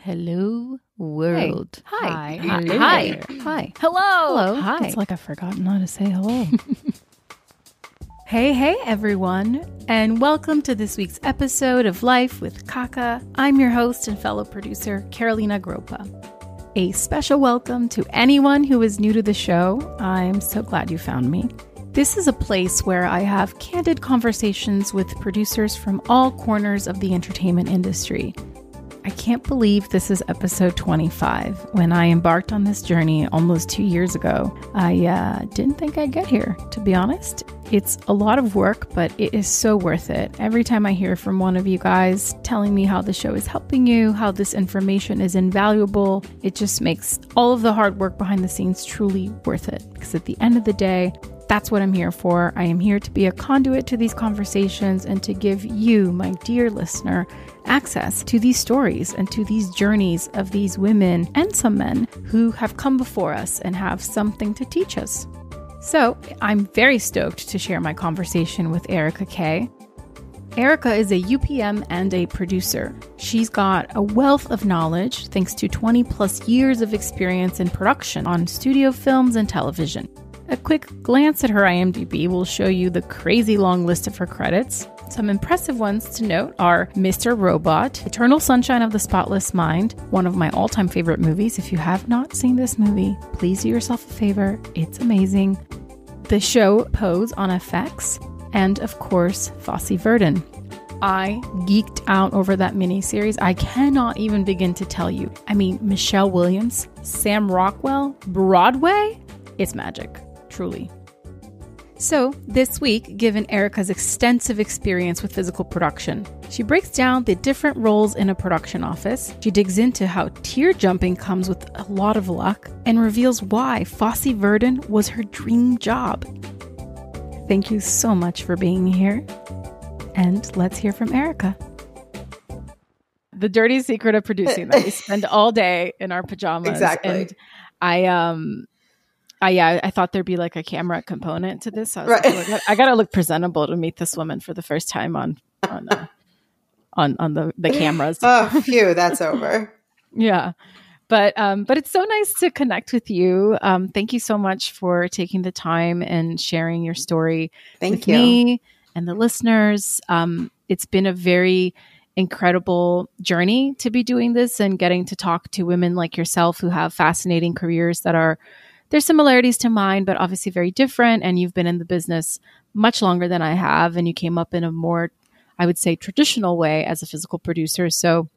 Hello, world. Hi. Hi. Hello. Hi. Hi. Hello. Hi. It's like I've forgotten how to say hello. Hey, everyone, and welcome to this week's episode of Life with CACA. I'm your host and fellow producer, Carolina Gropa. A special welcome to anyone who is new to the show. I'm so glad you found me. This is a place where I have candid conversations with producers from all corners of the entertainment industry. I can't believe this is episode 25. When I embarked on this journey almost 2 years ago, I didn't think I'd get here, to be honest. It's a lot of work, but it is so worth it. Every time I hear from one of you guys telling me how the show is helping you, how this information is invaluable, it just makes all of the hard work behind the scenes truly worth it. Because at the end of the day, that's what I'm here for. I am here to be a conduit to these conversations and to give you, my dear listener, access to these stories and to these journeys of these women and some men who have come before us and have something to teach us. So I'm very stoked to share my conversation with Erica Kay. Erica is a UPM and a producer. She's got a wealth of knowledge thanks to 20 plus years of experience in production on studio films and television. A quick glance at her IMDb will show you the crazy long list of her credits. Some impressive ones to note are Mr. Robot, Eternal Sunshine of the Spotless Mind, one of my all-time favorite movies. If you have not seen this movie, please do yourself a favor. It's amazing. The show Pose on FX, and of course, FOSSE VERDON. I geeked out over that miniseries. I cannot even begin to tell you. I mean, Michelle Williams, Sam Rockwell, Broadway? It's magic. Truly. So this week, given Erica's extensive experience with physical production, she breaks down the different roles in a production office. She digs into how tear jumping comes with a lot of luck and reveals why FOSSE VERDON was her dream job. Thank you so much for being here. And let's hear from Erica. The dirty secret of producing that we spend all day in our pajamas. Exactly. And I thought there'd be like a camera component to this. So I was like, oh, I gotta look presentable to meet this woman for the first time on the cameras. Oh, phew, that's over. Yeah, but it's so nice to connect with you. Thank you so much for taking the time and sharing your story with me and the listeners. It's been a very incredible journey to be doing this and getting to talk to women like yourself who have fascinating careers that are. There's similarities to mine, but obviously very different. And you've been in the business much longer than I have. And you came up in a more, I would say, traditional way as a physical producer. So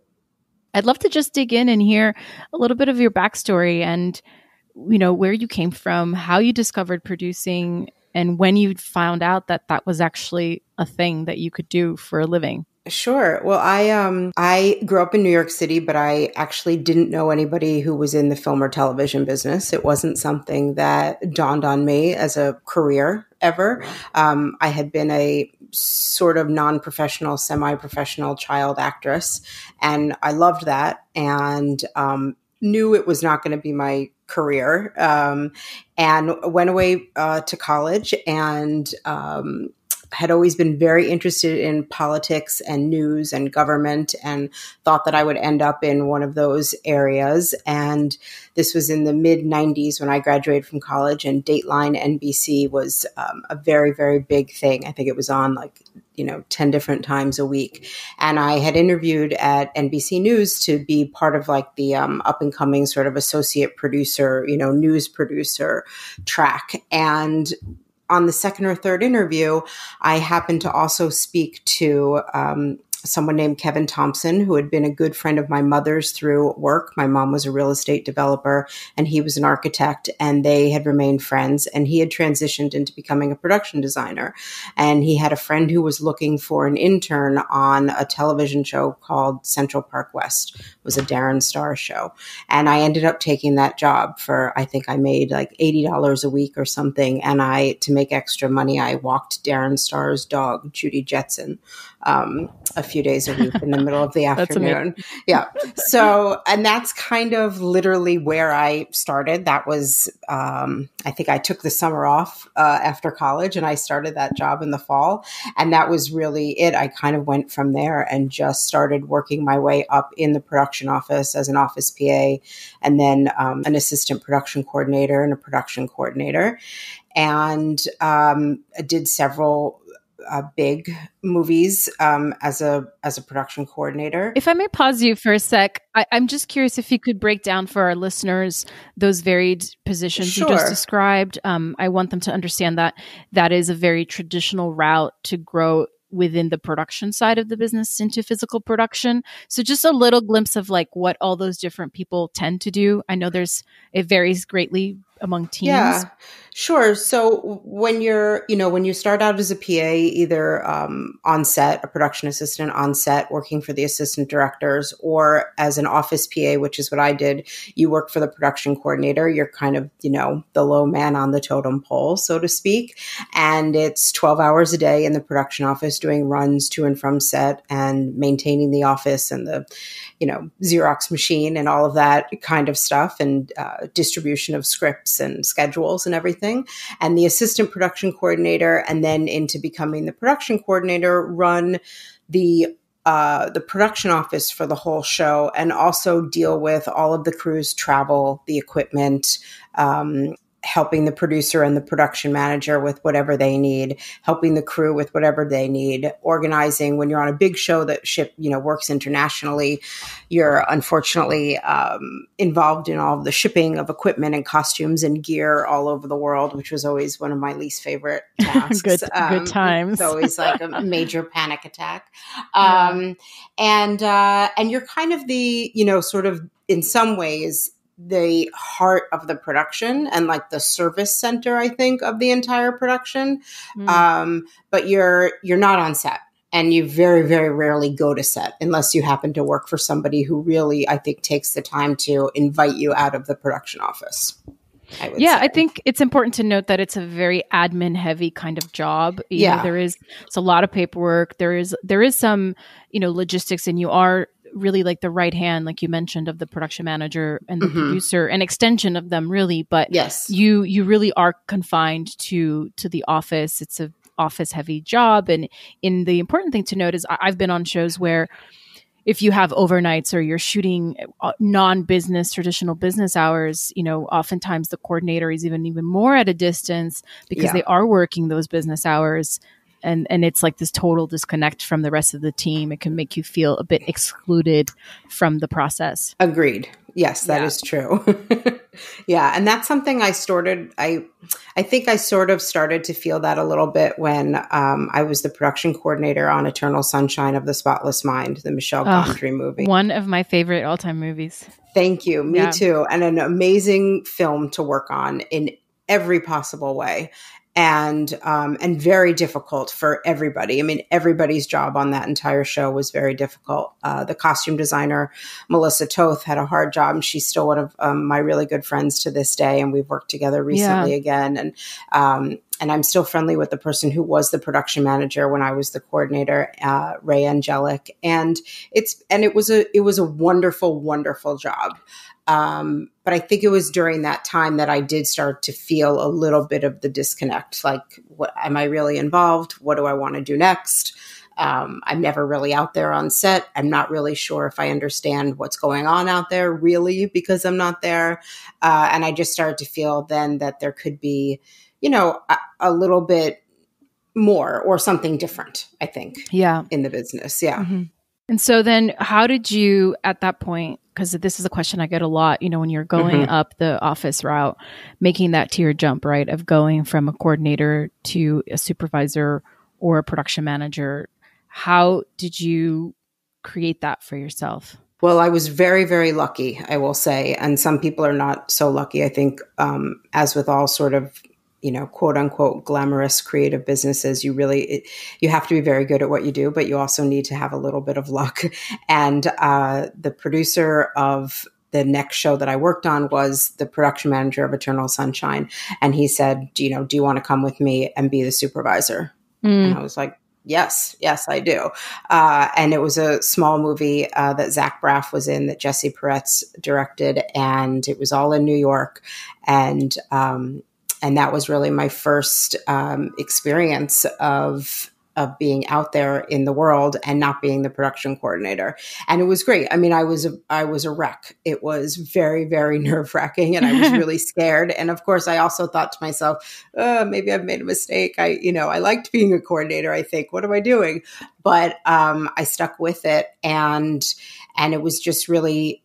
I'd love to just dig in and hear a little bit of your backstory and, you know, where you came from, how you discovered producing, and when you found out that that was actually a thing that you could do for a living. Sure. Well, I grew up in New York City, but I actually didn't know anybody who was in the film or television business. It wasn't something that dawned on me as a career ever. I had been a sort of non-professional, semi-professional child actress, and I loved that and knew it was not going to be my career, and went away to college and had always been very interested in politics and news and government and thought that I would end up in one of those areas. And this was in the mid-90s when I graduated from college, and Dateline NBC was a very, very big thing. I think it was on 10 different times a week. And I had interviewed at NBC News to be part of like the up and coming sort of associate producer, news producer track. And on the second or third interview, I happened to also speak to someone named Kevin Thompson, who had been a good friend of my mother's through work. My mom was a real estate developer and he was an architect, and they had remained friends, and he had transitioned into becoming a production designer. And he had a friend who was looking for an intern on a television show called Central Park West. It was a Darren Starr show. And I ended up taking that job for, I think I made like $80 a week or something. And to make extra money, I walked Darren Starr's dog, Judy Jetson, a few days a week in the middle of the That's afternoon. Yeah. So, and that's kind of literally where I started. That was, I think I took the summer off after college and I started that job in the fall. And that was really it. I kind of went from there and just started working my way up in the production office as an office PA, and then an assistant production coordinator and a production coordinator. And I did several big movies as a production coordinator. If I may pause you for a sec, I'm just curious if you could break down for our listeners those varied positions you just described. I want them to understand that that is a very traditional route to grow within the production side of the business into physical production. So just a little glimpse of like what all those different people tend to do. I know it varies greatly among teams. Yeah, sure. So when when you start out as a PA, either on set, a production assistant on set working for the assistant directors, or as an office PA, which is what I did, you work for the production coordinator. You're kind of, the low man on the totem pole, so to speak. And it's 12 hours a day in the production office doing runs to and from set and maintaining the office and the, Xerox machine and all of that kind of stuff, and distribution of scripts and schedules and everything. And the assistant production coordinator, and then into becoming the production coordinator, run the production office for the whole show, and also deal with all of the crew's travel, the equipment, helping the producer and the production manager with whatever they need, helping the crew with whatever they need, organizing when you're on a big show that works internationally. You're unfortunately involved in all of the shipping of equipment and costumes and gear all over the world, which was always one of my least favorite tasks. Good times. It's always like a major panic attack. And you're kind of the, sort of in some ways, the heart of the production and like the service center, I think, of the entire production. But you're not on set, and you very, very rarely go to set unless you happen to work for somebody who really, I think, takes the time to invite you out of the production office. I think it's important to note that it's a very admin heavy kind of job. It's a lot of paperwork. There is some, logistics, and you are really like the right hand, like you mentioned, of the production manager and the producer, an extension of them really. But yes, you really are confined to the office. It's a office heavy job. And the important thing to note is I've been on shows where if you have overnights or you're shooting non-business, traditional business hours, oftentimes the coordinator is even more at a distance because they are working those business hours. And it's like this total disconnect from the rest of the team. It can make you feel a bit excluded from the process. Agreed. Yes, that is true. Yeah. And that's something I think I sort of started to feel that a little bit when I was the production coordinator on Eternal Sunshine of the Spotless Mind, the Michel Gondry movie. One of my favorite all-time movies. Thank you. Me too. And an amazing film to work on in every possible way. And very difficult for everybody. I mean, everybody's job on that entire show was very difficult. The costume designer, Melissa Toth, had a hard job, and she's still one of my really good friends to this day. And we've worked together recently again. And I'm still friendly with the person who was the production manager when I was the coordinator, Ray Angelic. And it was a wonderful, wonderful job. But I think it was during that time that I did start to feel a little bit of the disconnect. Like, what am I really involved? What do I want to do next? I'm never really out there on set. I'm not really sure if I understand what's going on out there really, because I'm not there. And I just started to feel then that there could be, a little bit more or something different, I think, in the business. Yeah. Mm-hmm. And so then how did you, at that point, because this is a question I get a lot, when you're going up the office route, making that tier jump, right, of going from a coordinator to a supervisor or a production manager, how did you create that for yourself? Well, I was very, very lucky, I will say. And some people are not so lucky. I think, as with all sort of, quote unquote, glamorous creative businesses, you have to be very good at what you do, but you also need to have a little bit of luck. And the producer of the next show that I worked on was the production manager of Eternal Sunshine. And he said, do you want to come with me and be the supervisor? And I was like, Yes, I do. And it was a small movie that Zach Braff was in, that Jesse Peretz directed, and it was all in New York. And that was really my first experience of being out there in the world and not being the production coordinator. And it was great. I mean, I was a wreck. It was very, very nerve-wracking, and I was really scared. And of course, I also thought to myself, maybe I've made a mistake. I liked being a coordinator, I think. What am I doing? But I stuck with it, and it was just really,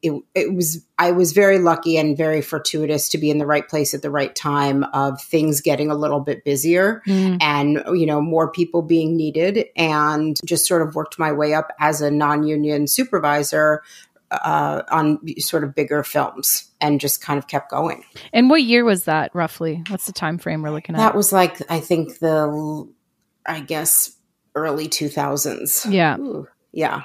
I was very lucky and very fortuitous to be in the right place at the right time, of things getting a little bit busier and, more people being needed, and just sort of worked my way up as a non-union supervisor on sort of bigger films, and just kind of kept going. And what year was that roughly? What's the time frame we're looking at? That was like, I think early 2000s. Yeah. Ooh, yeah.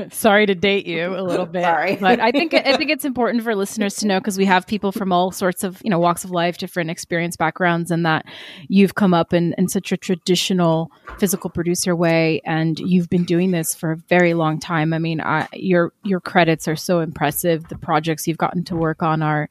Sorry to date you a little bit. Sorry. But I think it's important for listeners to know, because we have people from all sorts of, walks of life, different experience backgrounds, and that you've come up in such a traditional physical producer way, and you've been doing this for a very long time. I mean, your credits are so impressive. The projects you've gotten to work on are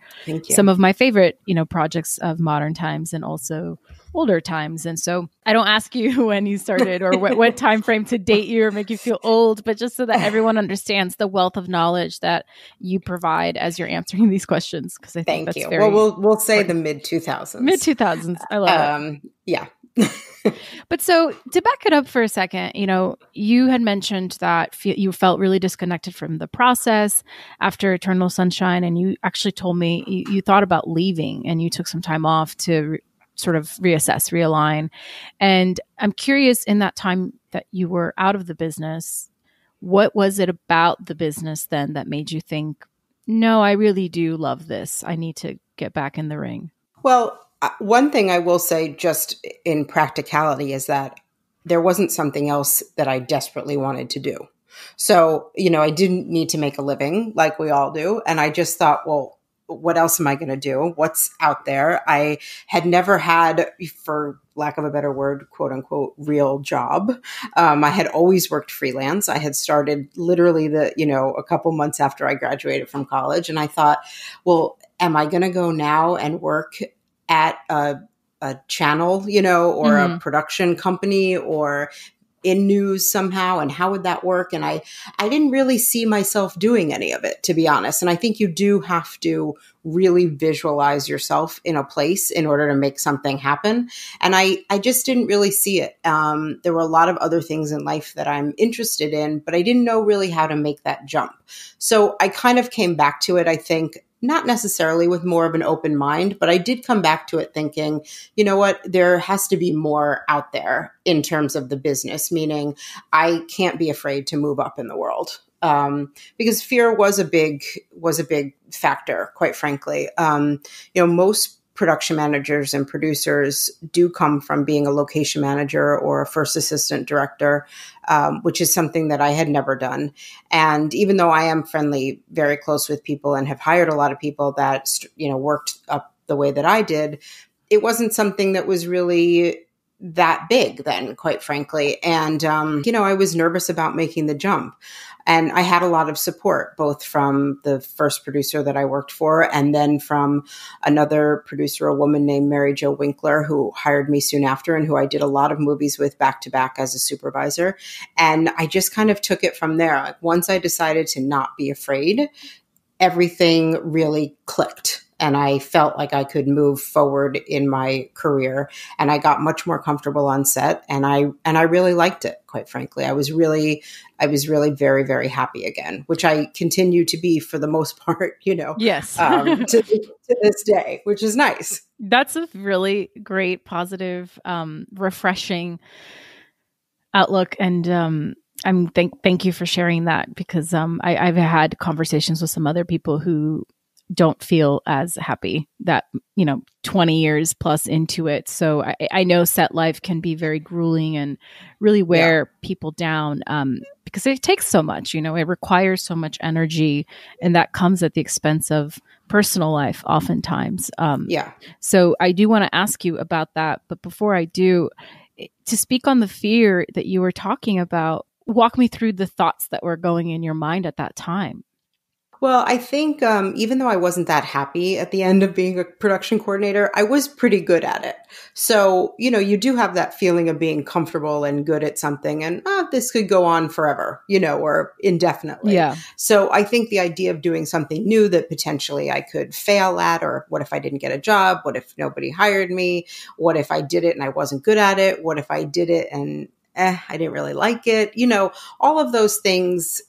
some of my favorite, projects of modern times and also older times. And so I don't ask you when you started or what time frame to date you or make you feel old, but just so that everyone understands the wealth of knowledge that you provide as you're answering these questions. Because I think that's very we'll say the mid 2000s. Mid 2000s. I love it. Yeah. But so to back it up for a second, you had mentioned that you felt really disconnected from the process after Eternal Sunshine, and you actually told me you thought about leaving, and you took some time off to sort of reassess, realign. And I'm curious, in that time that you were out of the business, what was it about the business then that made you think, no, I really do love this. I need to get back in the ring? Well, one thing I will say just in practicality is that there wasn't something else that I desperately wanted to do. So, I didn't need to make a living like we all do. And I just thought, well, what else am I going to do? What's out there? I had never had, for lack of a better word, quote unquote, real job. I had always worked freelance. I had started literally a couple months after I graduated from college. And I thought, well, am I going to go now and work at a channel, or a production company, or in news somehow, and how would that work? And I didn't really see myself doing any of it, to be honest. And I think you do have to really visualize yourself in a place in order to make something happen. And I just didn't really see it. There were a lot of other things in life that I'm interested in, but I didn't know really how to make that jump. So I kind of came back to it, I think, not necessarily with more of an open mind, but I did come back to it thinking, you know what, there has to be more out there in terms of the business, meaning I can't be afraid to move up in the world. Because fear was a big factor, quite frankly. Most production managers and producers do come from being a location manager or a first assistant director, which is something that I had never done. And even though I am very close with people and have hired a lot of people that, worked up the way that I did, it wasn't something that was really that big then, quite frankly. And, I was nervous about making the jump. And I had a lot of support, both from the first producer that I worked for, and then from another producer, a woman named Mary Jo Winkler, who hired me soon after, and who I did a lot of movies with back to back as a supervisor. And I just kind of took it from there. Like, once I decided to not be afraid, everything really clicked. And I felt like I could move forward in my career, and I got much more comfortable on set, and I really liked it, quite frankly. I was really very, very happy again, which I continue to be for the most part, Yes. to this day, which is nice. That's a really great, positive, refreshing outlook. And thank you for sharing that, because I've had conversations with some other people who don't feel as happy that, 20 years plus into it. So I know set life can be very grueling and really wear people down, because it takes so much, it requires so much energy, and that comes at the expense of personal life oftentimes. So I do want to ask you about that. But before I do, to speak on the fear that you were talking about, walk me through the thoughts that were going in your mind at that time. Well, I think even though I wasn't that happy at the end of being a production coordinator, I was pretty good at it. So, you do have that feeling of being comfortable and good at something and this could go on forever, or indefinitely. Yeah. So I think the idea of doing something new that potentially I could fail at, or what if I didn't get a job? What if nobody hired me? What if I did it and I wasn't good at it? What if I did it and I didn't really like it? All of those things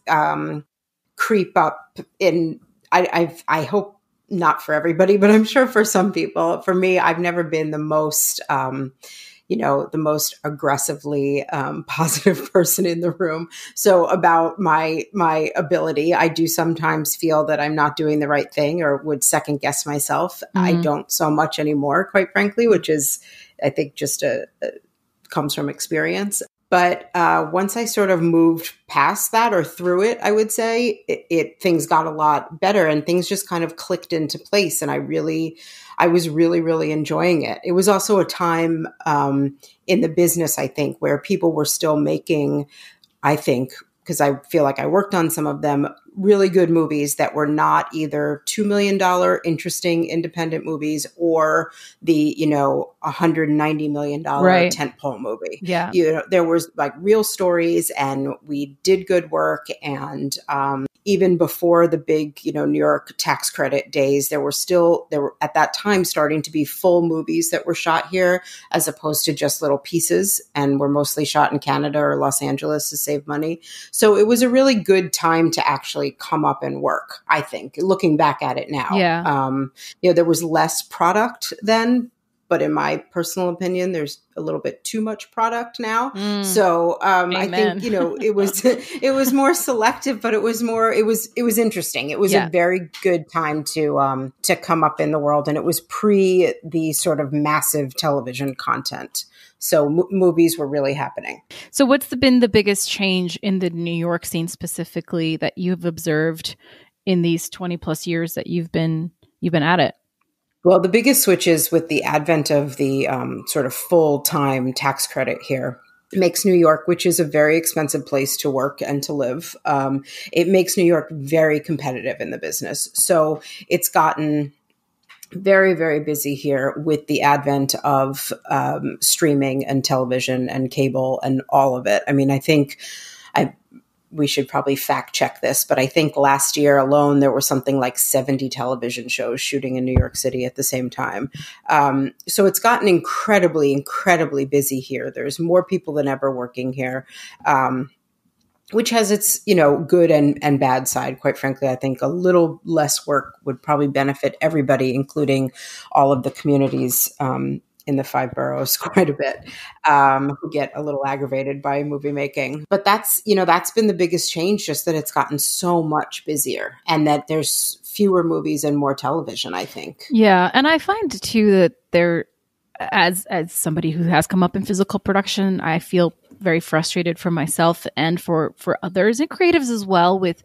creep up in, I hope not for everybody, but I'm sure for some people. For me, I've never been the most, the most aggressively positive person in the room. So about my ability, I do sometimes feel that I'm not doing the right thing or would second guess myself. I don't so much anymore, quite frankly, which is, I think, just comes from experience. But once I sort of moved past that or through it, I would say things got a lot better and things just kind of clicked into place. And I was really, really enjoying it. It was also a time in the business, I think, where people were still making, I think, because I feel like I worked on some of them, really good movies that were not either $2 million interesting independent movies or the, $190 million tentpole movie. Yeah. There was like real stories and we did good work. And even before the big, New York tax credit days, there were at that time starting to be full movies that were shot here as opposed to just little pieces and were mostly shot in Canada or Los Angeles to save money. So it was a really good time to actually come up and work, I think, looking back at it now. Yeah. There was less product then, but in my personal opinion, there's a little bit too much product now. So I think, it was more selective, but it was interesting. It was a very good time to come up in the world. And it was pre the sort of massive television content. So movies were really happening. So what's been the biggest change in the New York scene specifically that you've observed in these 20 plus years that you've been at it? Well, the biggest switch is with the advent of the sort of full-time tax credit here. It makes New York, which is a very expensive place to work and to live, it makes New York very competitive in the business. So it's gotten very, very busy here with the advent of streaming and television and cable and all of it. I mean, I think we should probably fact check this, but I think last year alone, there were something like 70 television shows shooting in New York City at the same time. So it's gotten incredibly, incredibly busy here. There's more people than ever working here. Which has its, good and bad side. Quite frankly, I think a little less work would probably benefit everybody, including all of the communities in the 5 boroughs quite a bit, who get a little aggravated by movie making. But that's been the biggest change, just that it's gotten so much busier and that there's fewer movies and more television, I think. Yeah. And I find too that there, as somebody who has come up in physical production, I feel very frustrated for myself and for others and creatives as well with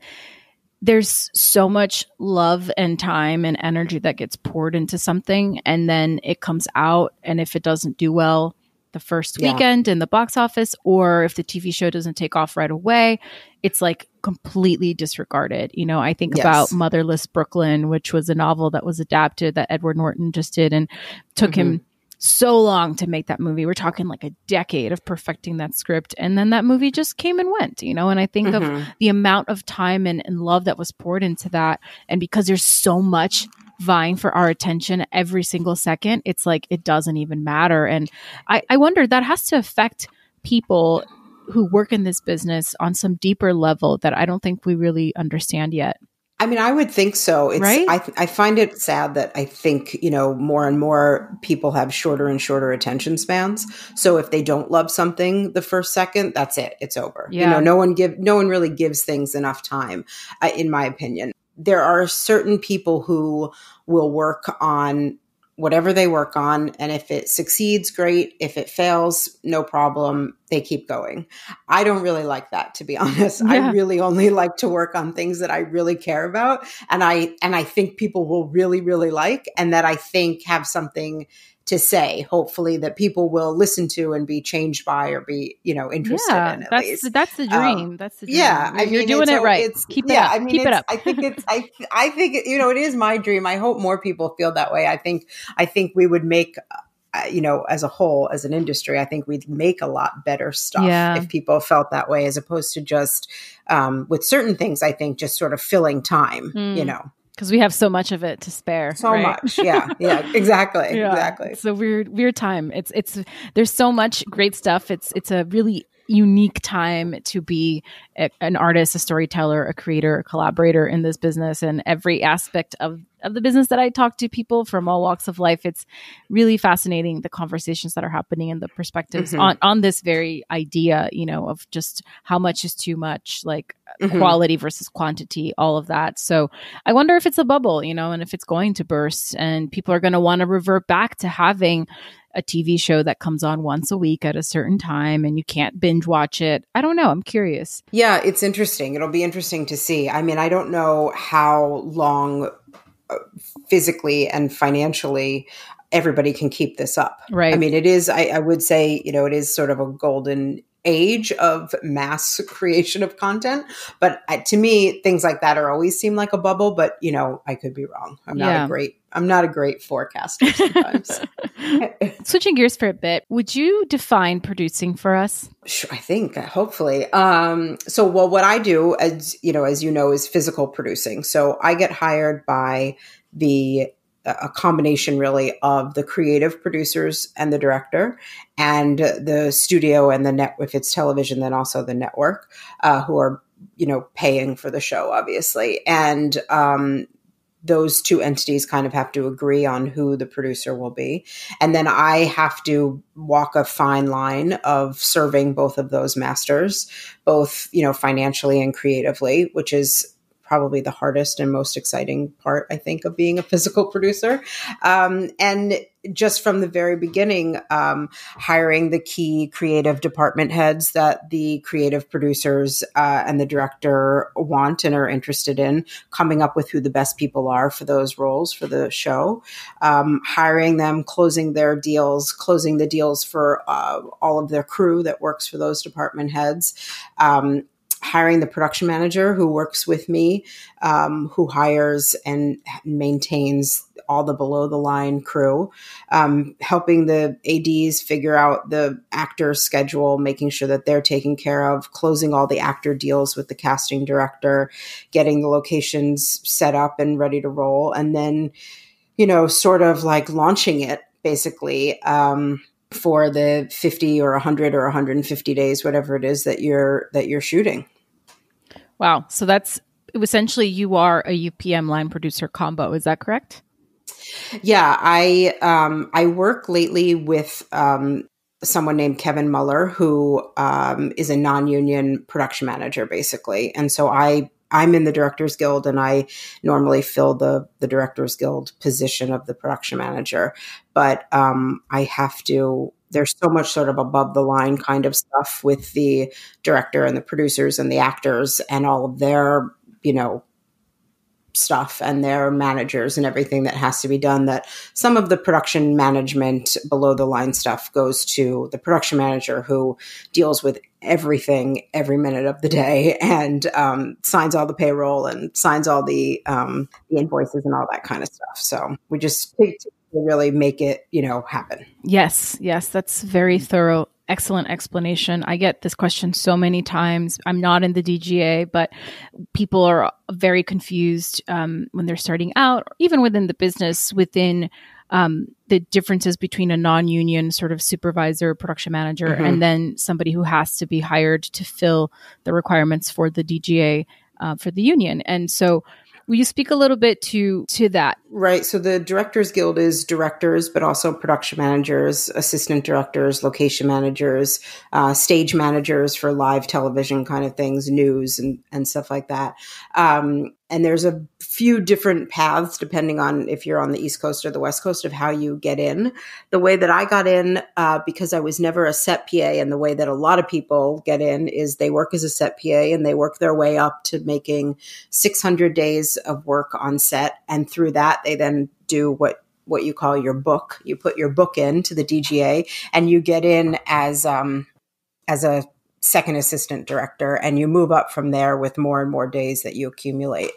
there's so much love and time and energy that gets poured into something and then it comes out. And if it doesn't do well the first weekend in the box office, or if the TV show doesn't take off right away, it's like completely disregarded. I think about Motherless Brooklyn, which was a novel that was adapted that Edward Norton just did and took him so long to make that movie. We're talking like a decade of perfecting that script. And then that movie just came and went, and I think of the amount of time and love that was poured into that. And because there's so much vying for our attention every single second, it's like, it doesn't even matter. And I wonder that has to affect people who work in this business on some deeper level that I don't think we really understand yet. I mean, I would think so. Right? I find it sad that I think, more and more people have shorter and shorter attention spans. So if they don't love something the first second, that's it. It's over. Yeah. No one really gives things enough time, in my opinion. There are certain people who will work on whatever they work on. And if it succeeds, great. If it fails, no problem. They keep going. I don't really like that, to be honest. Yeah. I really only like to work on things that I really care about. And I think people will really, really like, and that I think have something to say, hopefully, that people will listen to and be changed by or be, interested in at least. That's the dream. That's the dream. Yeah. You're doing it right. Keep it up. Keep it up. I think it is my dream. I hope more people feel that way. I think we would make, as a whole, as an industry, I think we'd make a lot better stuff if people felt that way, as opposed to just, with certain things, I think just sort of filling time, Because we have so much of it to spare. So much. Yeah. Yeah, exactly. Exactly. It's a weird time. It's there's so much great stuff. It's a really unique time to be an artist, a storyteller, a creator, a collaborator in this business, and every aspect of the business that I talk to people from all walks of life. It's really fascinating, the conversations that are happening and the perspectives on this very idea, of just how much is too much, like quality versus quantity, all of that. So I wonder if it's a bubble, and if it's going to burst and people are going to want to revert back to having a TV show that comes on once a week at a certain time and you can't binge watch it. I don't know. I'm curious. Yeah, it's interesting. It'll be interesting to see. I mean, I don't know how long physically and financially everybody can keep this up. Right. I mean, it is, I would say, it is sort of a golden age of mass creation of content. But to me, things like that always seem like a bubble, but I could be wrong. I'm not a great forecaster sometimes. Switching gears for a bit, would you define producing for us? Sure, I think, hopefully. What I do, as you know, is physical producing. So I get hired by a combination really of the creative producers and the director, and the studio and the net, if it's television, then also the network, who are, paying for the show, obviously. And, those two entities kind of have to agree on who the producer will be. And then I have to walk a fine line of serving both of those masters, both, financially and creatively, which is probably the hardest and most exciting part, I think, of being a physical producer. And just from the very beginning, hiring the key creative department heads that the creative producers and the director want and are interested in, coming up with who the best people are for those roles for the show, hiring them, closing the deals for all of their crew that works for those department heads, hiring the production manager who works with me, who hires and maintains all the below the line crew, helping the ADs figure out the actor schedule, making sure that they're taken care of, closing all the actor deals with the casting director, getting the locations set up and ready to roll. And then, sort of like launching it basically, for the 50 or 100 or 150 days, whatever it is that you're shooting. Wow. So that's essentially, you are a UPM line producer combo. Is that correct? Yeah. I work lately with someone named Kevin Muller, who is a non-union production manager, basically. And so I'm in the Directors Guild, and I normally fill the Directors Guild position of the production manager. But I have to, there's so much sort of above the line kind of stuff with the director and the producers and the actors and all of their, stuff and their managers and everything that has to be done, that some of the production management below the line stuff goes to the production manager, who deals with everything every minute of the day and signs all the payroll and signs all the invoices and all that kind of stuff. So we just take to really make it, happen. Yes. That's very thorough. Excellent explanation. I get this question so many times. I'm not in the DGA, but people are very confused when they're starting out, or even within the business, within the differences between a non-union sort of supervisor, production manager, and then somebody who has to be hired to fill the requirements for the DGA for the union. And so will you speak a little bit to that? Right. So the Directors Guild is directors, but also production managers, assistant directors, location managers, stage managers for live television kind of things, news and stuff like that. And there's a few different paths depending on if you're on the East Coast or the West Coast of how you get in. The way that I got in, because I was never a set PA, and the way that a lot of people get in is they work as a set PA and they work their way up to making 600 days of work on set. And through that, they then do what what you call your book. You put your book into the DGA, and you get in as a second assistant director, and you move up from there with more and more days that you accumulate.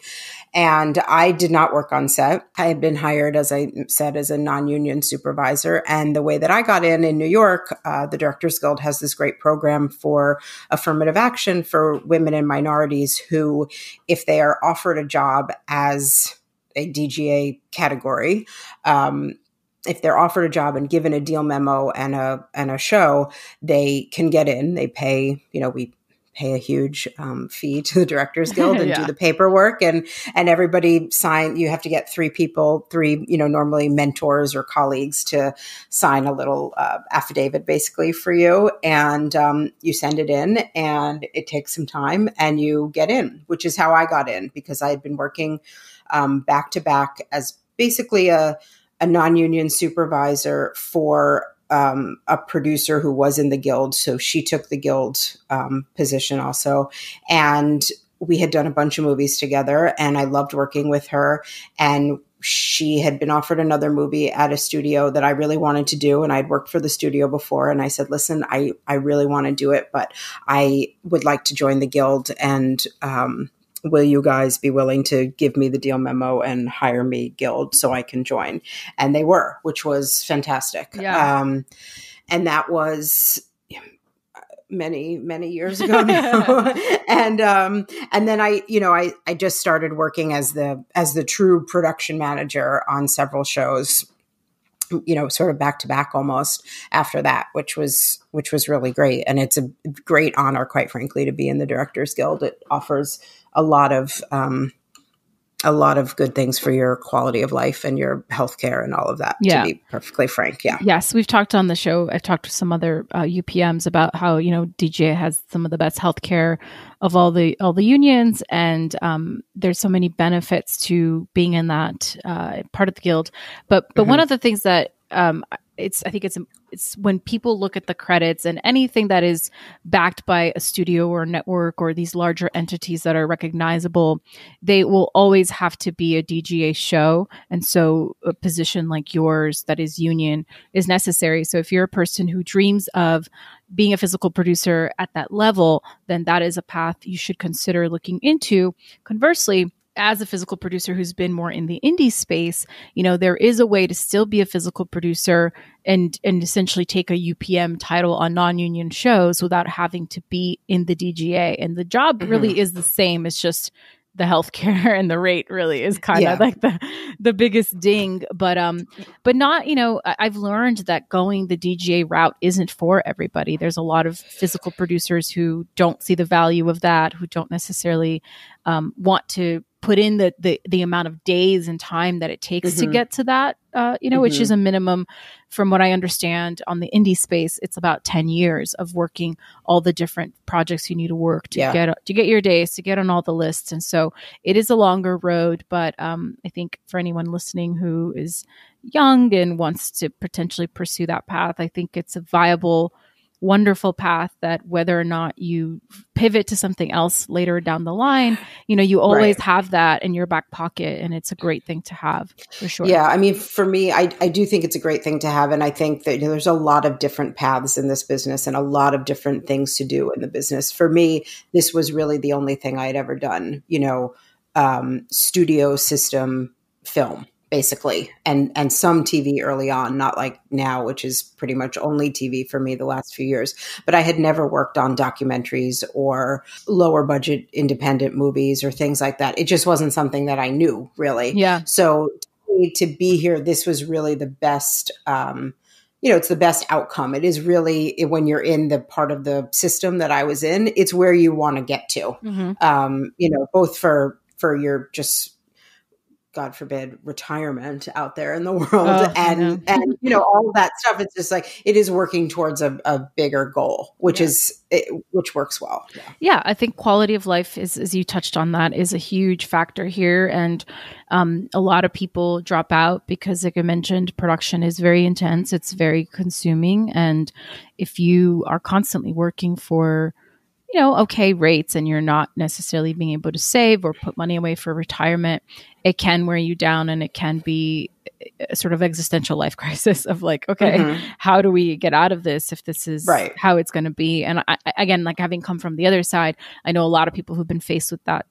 And I did not work on set. I had been hired, as I said, as a non-union supervisor. And the way that I got in New York, the Directors Guild has this great program for affirmative action for women and minorities who, if they are offered a job as a DGA category, if they're offered a job and given a deal memo and a show, they can get in. They pay, we pay a huge fee to the Directors Guild and do the paperwork, and everybody sign. You have to get three, normally mentors or colleagues, to sign a little affidavit basically for you, and you send it in, and it takes some time, and you get in, which is how I got in, because I had been working back to back as basically a non-union supervisor for a producer who was in the Guild. So she took the Guild position also. And we had done a bunch of movies together, and I loved working with her. And she had been offered another movie at a studio that I really wanted to do. And I'd worked for the studio before. And I said, listen, I really want to do it, but I would like to join the Guild. And will you guys be willing to give me the deal memo and hire me Guild so I can join? And they were, which was fantastic. Yeah. And that was many, many years ago now. And then I just started working as the true production manager on several shows, sort of back to back almost after that, which was really great. And it's a great honor, quite frankly, to be in the Directors Guild. It offers a lot of good things for your quality of life and your healthcare and all of that, to be perfectly frank. Yeah. Yes. We've talked on the show. I've talked to some other UPMs about how, DGA has some of the best healthcare of all the unions. And there's so many benefits to being in that part of the Guild. But one of the things that I think it's when people look at the credits and anything that is backed by a studio or a network or these larger entities that are recognizable, they will always have to be a DGA show. And so a position like yours that is union is necessary. So if you're a person who dreams of being a physical producer at that level, then that is a path you should consider looking into. Conversely, as a physical producer who's been more in the indie space, there is a way to still be a physical producer and essentially take a UPM title on non-union shows without having to be in the DGA. And the job really is the same. It's just the healthcare and the rate really is kind of like the biggest ding, but not, I've learned that going the DGA route isn't for everybody. There's a lot of physical producers who don't see the value of that, who don't necessarily want to put in the amount of days and time that it takes to get to that, which is a minimum. From what I understand on the indie space, it's about 10 years of working all the different projects you need to work to get your days, to get on all the lists. And so it is a longer road, but I think for anyone listening who is young and wants to potentially pursue that path, I think it's a viable, wonderful path that whether or not you pivot to something else later down the line, you always have that in your back pocket, and it's a great thing to have for sure. Yeah. I mean, for me, I do think it's a great thing to have. And I think that there's a lot of different paths in this business and a lot of different things to do in the business. For me, this was really the only thing I had ever done, studio system film, basically, and some TV early on, not like now, which is pretty much only TV for me the last few years. But I had never worked on documentaries or lower budget independent movies or things like that. It just wasn't something that I knew, really. Yeah. So to be here, this was really the best, it's the best outcome. It is really, when you're in the part of the system that I was in, it's where you want to get to, both for your just, God forbid, retirement out there in the world. And all of that stuff. It's just like, it is working towards a bigger goal, which works well. Yeah. I think quality of life is, as you touched on, that is a huge factor here. And a lot of people drop out because, like I mentioned, production is very intense. It's very consuming. And if you are constantly working for, okay rates and you're not necessarily being able to save or put money away for retirement, it can wear you down, and it can be a sort of existential life crisis of like, okay, how do we get out of this if this is how it's going to be? And again, like having come from the other side, I know a lot of people who've been faced with that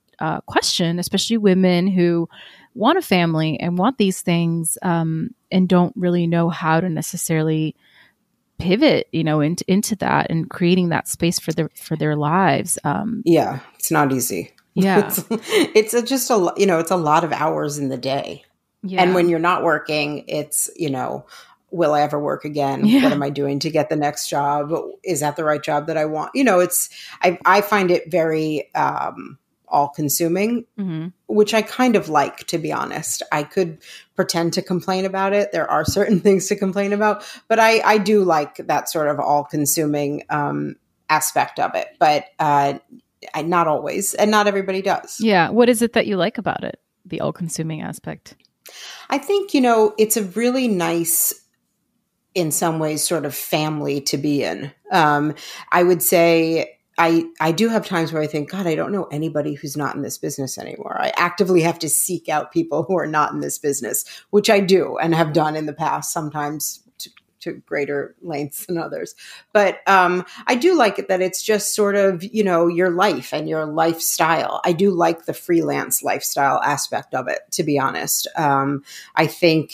question, especially women who want a family and want these things and don't really know how to necessarily pivot, into that and creating that space for their lives. Yeah, it's not easy. Yeah. It's it's a lot of hours in the day. Yeah. And when you're not working, it's, will I ever work again? Yeah. What am I doing to get the next job? Is that the right job that I want? I find it very all consuming, which I kind of like, to be honest. I could pretend to complain about it. There are certain things to complain about, but I do like that sort of all consuming aspect of it. But not always, and not everybody does. Yeah. What is it that you like about it? The all consuming aspect? I think, it's a really nice, in some ways, sort of family to be in. I would say I do have times where I think, God, I don't know anybody who's not in this business anymore. I actively have to seek out people who are not in this business, which I do and have done in the past, sometimes to greater lengths than others. But I do like it that it's just sort of, your life and your lifestyle. I do like the freelance lifestyle aspect of it, to be honest. I think,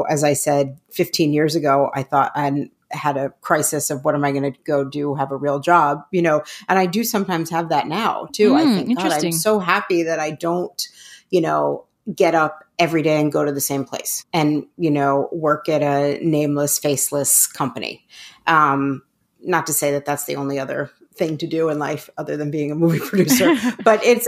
as I said, 15 years ago, I thought I had a crisis of what am I going to go do, have a real job, and I do sometimes have that now too. I think, God, I'm so happy that I don't, get up every day and go to the same place and, work at a nameless, faceless company. Not to say that that's the only other thing to do in life other than being a movie producer. But it's,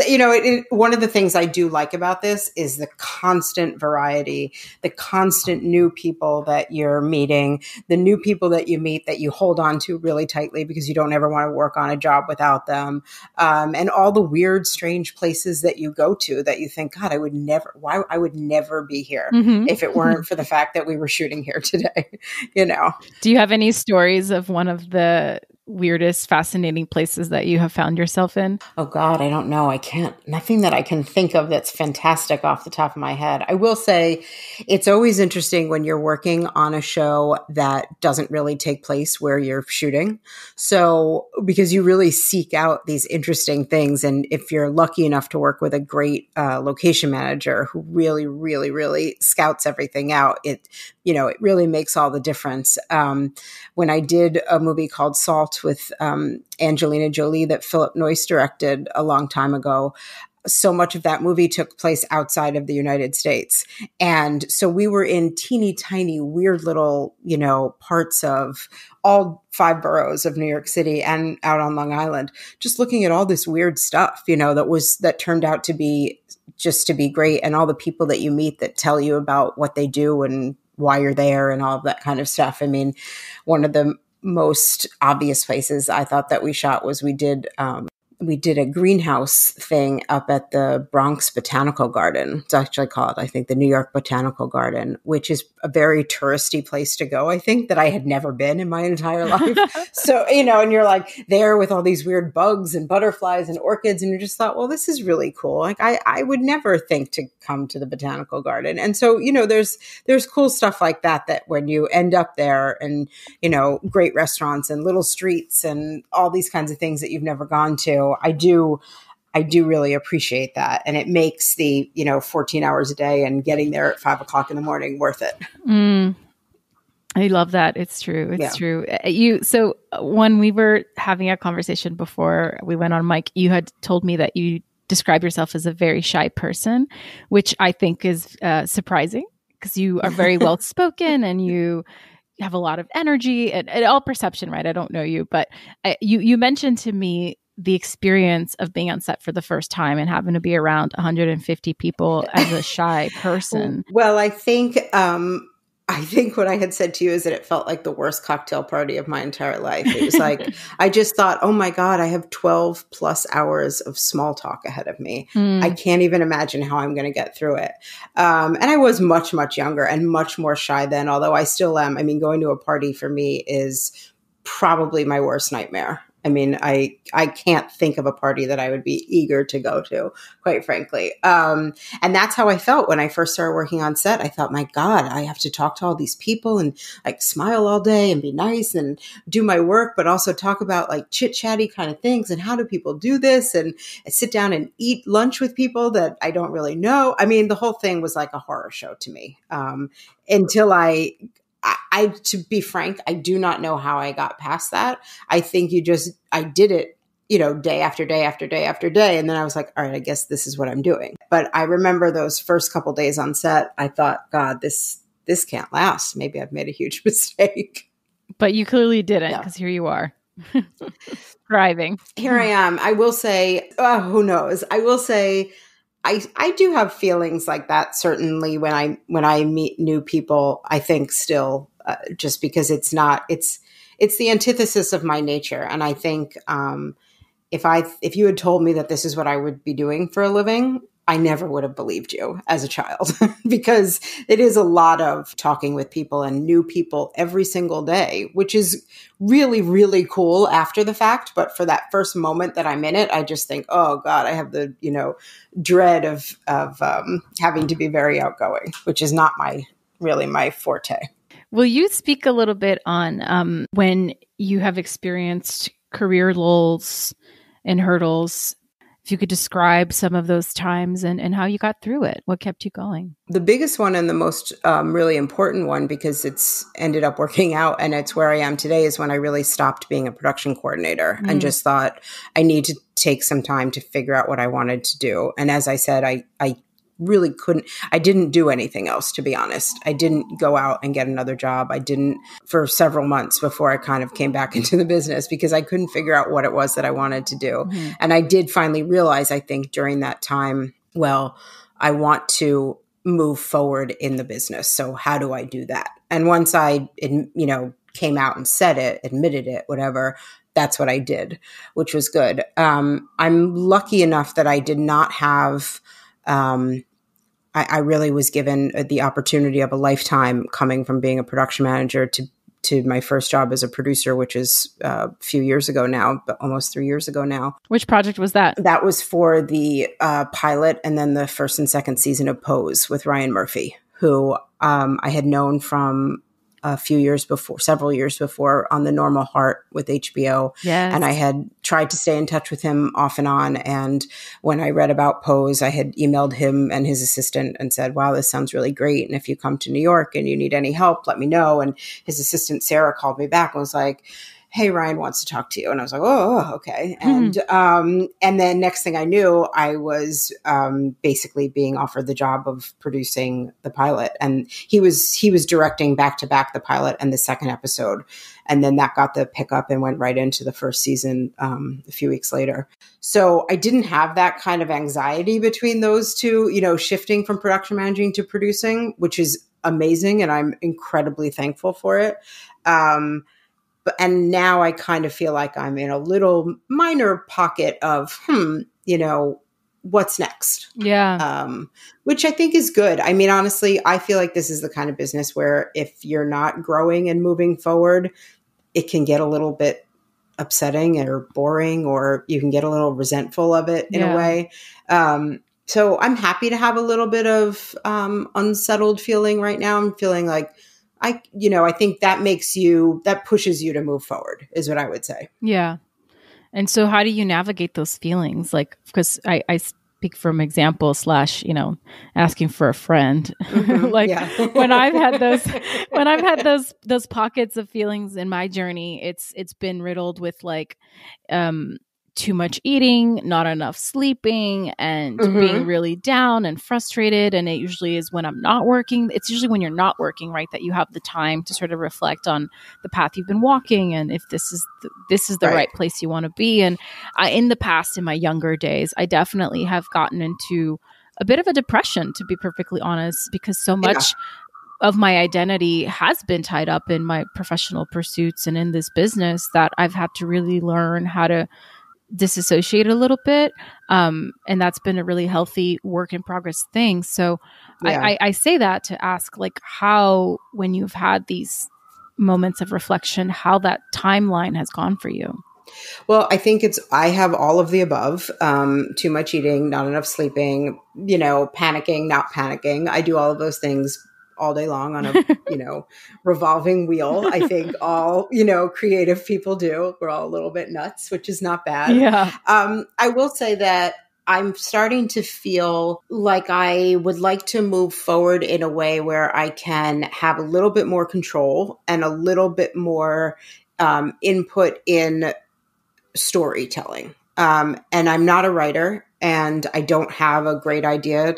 one of the things I do like about this is the constant variety, the constant new people that you're meeting, the new people that you meet that you hold on to really tightly because you don't ever want to work on a job without them. And all the weird, strange places that you go to that you think, God, I would never be here if it weren't for the fact that we were shooting here today, Do you have any stories of one of the weirdest, fascinating places that you have found yourself in? Oh God, I don't know. Nothing that I can think of that's fantastic off the top of my head. I will say it's always interesting when you're working on a show that doesn't really take place where you're shooting. So, because you really seek out these interesting things. And if you're lucky enough to work with a great location manager who really, really, really scouts everything out, it really makes all the difference. When I did a movie called Salt with Angelina Jolie that Philip Noyce directed a long time ago, so much of that movie took place outside of the United States. And so we were in teeny tiny, weird little, parts of all 5 boroughs of New York City and out on Long Island, just looking at all this weird stuff, that turned out to be great. And all the people that you meet that tell you about what they do and why you're there and all of that kind of stuff. I mean, one of the most obvious places I thought that we shot was we did a greenhouse thing up at the Bronx Botanical Garden. It's actually called, I think, the New York Botanical Garden, which is a very touristy place to go, I think, that I had never been in my entire life. So, and you're like there with all these weird bugs and butterflies and orchids, and you just thought, well, this is really cool. Like I would never think to come to the Botanical Garden. And so, there's cool stuff like that when you end up there and, great restaurants and little streets and all these kinds of things that you've never gone to. I do really appreciate that. And it makes the, 14 hours a day and getting there at 5 o'clock in the morning worth it. I love that. It's true. It's true. So when we were having a conversation before we went on mic, you had told me that you describe yourself as a very shy person, which I think is surprising because you are very well spoken and you have a lot of energy and all perception, right? I don't know you, but you mentioned to me the experience of being on set for the first time and having to be around 150 people as a shy person. Well, I think what I had said to you is that it felt like the worst cocktail party of my entire life. It was like, I just thought, oh my God, I have 12 plus hours of small talk ahead of me. I can't even imagine how I'm going to get through it. And I was much, much younger and much more shy then, although I still am. I mean, going to a party for me is probably my worst nightmare. I mean, I can't think of a party that I would be eager to go to, quite frankly. And that's how I felt when I first started working on set. I thought, my God, I have to talk to all these people and like smile all day and be nice and do my work, but also talk about like chit chatty kind of things. And how do people do this? And I sit down and eat lunch with people that I don't really know. I mean, the whole thing was like a horror show to me. Until to be frank, I do not know how I got past that. I think I did it, day after day after day after day. And then I was like, all right, I guess this is what I'm doing. But I remember those first couple days on set, I thought, God, this can't last. Maybe I've made a huge mistake. But you clearly didn't, because here you are. Thriving. Here I am. I will say, who knows? I will say, I do have feelings like that. Certainly when I meet new people, I think still, just because it's the antithesis of my nature. And I think, if you had told me that this is what I would be doing for a living, I never would have believed you as a child, because it is a lot of talking with people and new people every single day, which is really, really cool after the fact. But for that first moment that I'm in it, I just think, oh God, I have the, dread of having to be very outgoing, which is not really my forte. Will you speak a little bit on when you have experienced career lulls and hurdles? If you could describe some of those times and how you got through it, what kept you going? The biggest one and the most really important one, because it's ended up working out and it's where I am today, is when I really stopped being a production coordinator and just thought I need to take some time to figure out what I wanted to do. And as I said, I really I didn't do anything else, to be honest. I didn't go out and get another job. I didn't for several months before I kind of came back into the business, because I couldn't figure out what it was that I wanted to do. Mm-hmm. And I did finally realize, I think during that time, well, I want to move forward in the business. So how do I do that? And once I, came out and said it, admitted it, whatever, that's what I did, which was good. I'm lucky enough that I did not have, I really was given the opportunity of a lifetime coming from being a production manager to my first job as a producer, which is a few years ago now, but almost 3 years ago now. Which project was that? That was for the pilot and then the first and second season of Pose with Ryan Murphy, who I had known from several years before on The Normal Heart with HBO. Yes. And I had tried to stay in touch with him off and on. And when I read about Pose, I had emailed him and his assistant and said, wow, this sounds really great. And if you come to New York and you need any help, let me know. And his assistant, Sarah, called me back and was like, hey, Ryan wants to talk to you. And I was like, oh, okay. And then next thing I knew, I was basically being offered the job of producing the pilot. And he was directing back to back the pilot and the second episode. And then that got the pickup and went right into the first season a few weeks later. So I didn't have that kind of anxiety between those two, shifting from production managing to producing, which is amazing. And I'm incredibly thankful for it. And now I kind of feel like I'm in a little minor pocket of, what's next? Yeah. Which I think is good. I mean, honestly, I feel like this is the kind of business where if you're not growing and moving forward, it can get a little bit upsetting or boring, or you can get a little resentful of it in a way. So I'm happy to have a little bit of unsettled feeling right now. I'm feeling like, I think that pushes you to move forward is what I would say. Yeah. And so how do you navigate those feelings? Like, because I speak from example / asking for a friend. When I've had those pockets of feelings in my journey, it's been riddled with too much eating, not enough sleeping, and being really down and frustrated. And it usually is when I'm not working. It's usually when you're not working, right, that you have the time to sort of reflect on the path you've been walking and if this is the right place you want to be. And in the past, in my younger days, I definitely have gotten into a bit of a depression, to be perfectly honest, because so much of my identity has been tied up in my professional pursuits and in this business that I've had to really learn how to disassociate a little bit. And that's been a really healthy work in progress thing. So I say that to ask how, when you've had these moments of reflection, how that timeline has gone for you. Well, I think I have all of the above. Too much eating, not enough sleeping, panicking, not panicking. I do all of those things all day long on a, revolving wheel. I think all, creative people do. We're all a little bit nuts, which is not bad. Yeah. I will say that I'm starting to feel like I would like to move forward in a way where I can have a little bit more control and a little bit more input in storytelling. And I'm not a writer, and I don't have a great idea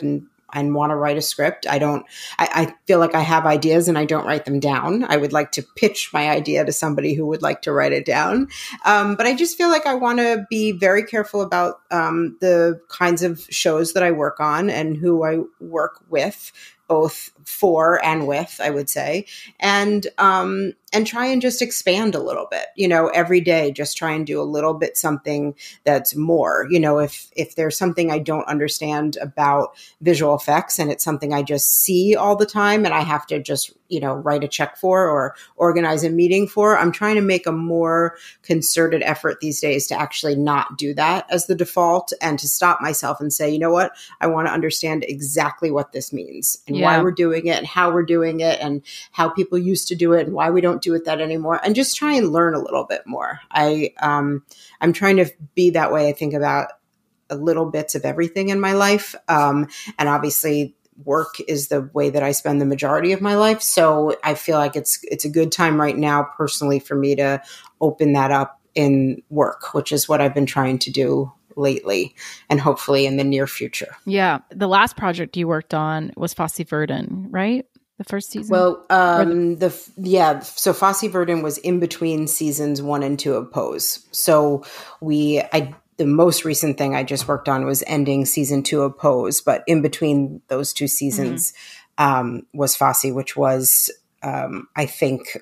and want to write a script. I feel like I have ideas and I don't write them down. I would like to pitch my idea to somebody who would like to write it down. But I just feel like I want to be very careful about the kinds of shows that I work on and who I work with, both for and with, I would say, and try and just expand a little bit, every day, just try and do a little bit something that's more, if there's something I don't understand about visual effects and it's something I just see all the time and I have to just, write a check for or organize a meeting for, I'm trying to make a more concerted effort these days to actually not do that as the default and to stop myself and say, you know what, I want to understand exactly what this means and why we're doing it and how we're doing it and how people used to do it and why we don't do it that anymore, and just try and learn a little bit more. I'm trying to be that way. I think about little bits of everything in my life. And obviously work is the way that I spend the majority of my life. So I feel like it's a good time right now personally for me to open that up in work, which is what I've been trying to do lately and hopefully in the near future. Yeah. The last project you worked on was FOSSE VERDON, right? The first season? Well, so FOSSE VERDON was in between seasons 1 and 2 of Pose. So the most recent thing I just worked on was ending season 2 of Pose, but in between those two seasons was FOSSE, which was, I think,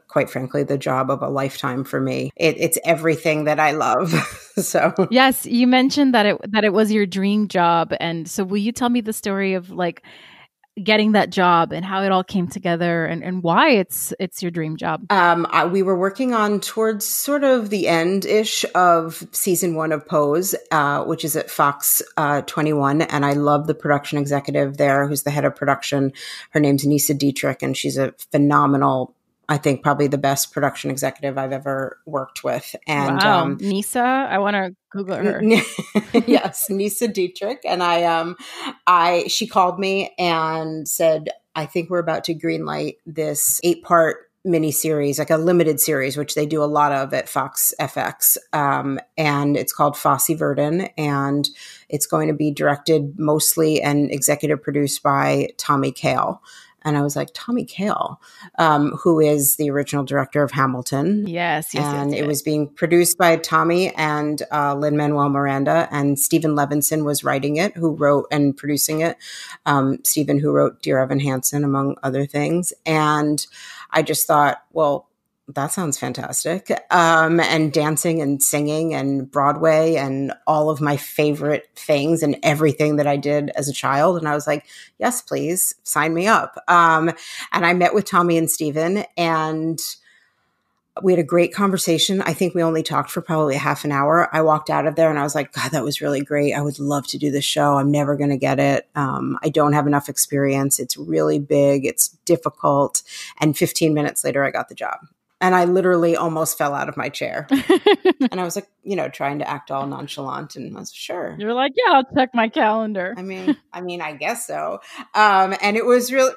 quite frankly, the job of a lifetime for me. It's everything that I love. So yes, you mentioned that it was your dream job, and so will you tell me the story of getting that job and how it all came together and why it's your dream job? We were working on towards sort of the end-ish of season 1 of Pose, which is at Fox 21. And I love the production executive there, who's the head of production. Her name's Nisa Dietrich, and she's a phenomenal, I think probably the best production executive I've ever worked with. And wow. Nisa, I want to Google her. Yes, Nisa Dietrich. And she called me and said, I think we're about to greenlight this 8-part miniseries, like a limited series, which they do a lot of at Fox FX. And it's called FOSSE VERDON, and it's going to be directed mostly and executive produced by Tommy Kail. And I was like, Tommy Kail, who is the original director of Hamilton. Yes. And it was being produced by Tommy and Lin-Manuel Miranda, and Stephen Levinson was writing it, who wrote and producing it. Stephen, who wrote Dear Evan Hansen, among other things. And I just thought, well, that sounds fantastic. And dancing and singing and Broadway and all of my favorite things and everything that I did as a child. And I was like, yes, please sign me up. And I met with Tommy and Stephen, and we had a great conversation. I think we only talked for probably half an hour. I walked out of there and I was like, God, that was really great. I would love to do this show. I'm never going to get it. I don't have enough experience. It's really big. It's difficult. And 15 minutes later, I got the job. And I literally almost fell out of my chair. And I was like, trying to act all nonchalant. And I was sure. You're like, yeah, I'll check my calendar. I mean, I guess so. And it was really,